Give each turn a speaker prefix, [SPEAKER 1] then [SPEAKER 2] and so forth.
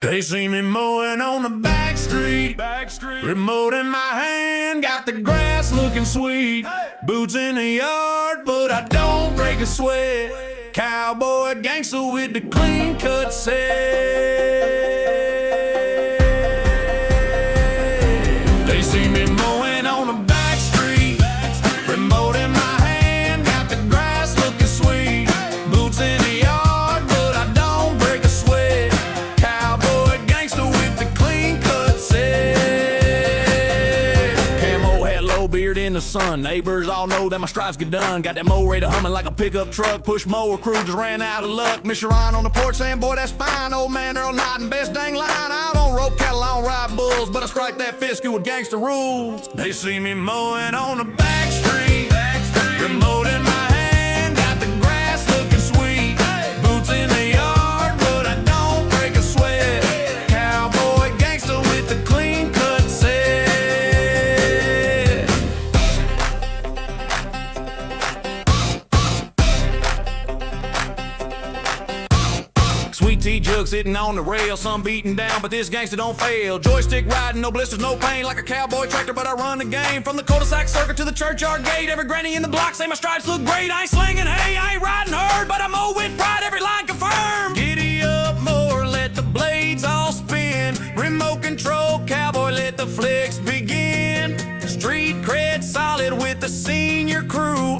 [SPEAKER 1] They see me mowing on the backstreet, remote in my hand, got the grass looking sweet. Boots in the yard, but I don't break a sweat. Cowboy gangster with the clean cut set. They see me mowing on the backstreet, remote in my hand, got the grass looking sweet. Boots in the yard, but I don't break a sweat. Cowboy gangster with the clean cut set. Camo hat, low beard in the sun. Neighbors all know that my stripes get done. Got that Mowrator humming like a pickup truck. Push mower crew just ran out of luck. Miss Sharon on the porch saying, boy, that's fine. Old man Earl nodding, best dang line. I don't rope cattle, I don't ride bulls, but I strike that fiscal with gangster rules. They see me mowing on the back street, remote in my hand, got the grass looking sweet. Boots in the yard, but I don't break a sweat. Cowboy gangster with the clean cut set. Sweet tea jug sitting on the rail, some beating down, but this gangster don't fail. Joystick riding, no blisters, no pain, like a cowboy tractor, but I run the game. From the cul-de-sac circuit to the churchyard gate, every granny in the block say my stripes look great. I ain't slinging hay, I ain't riding herd, but I mow with pride, every line confirmed. Giddy up, mower, let the blades all spin. Remote control, cowboy, let the flicks begin. Street cred solid with the senior crew.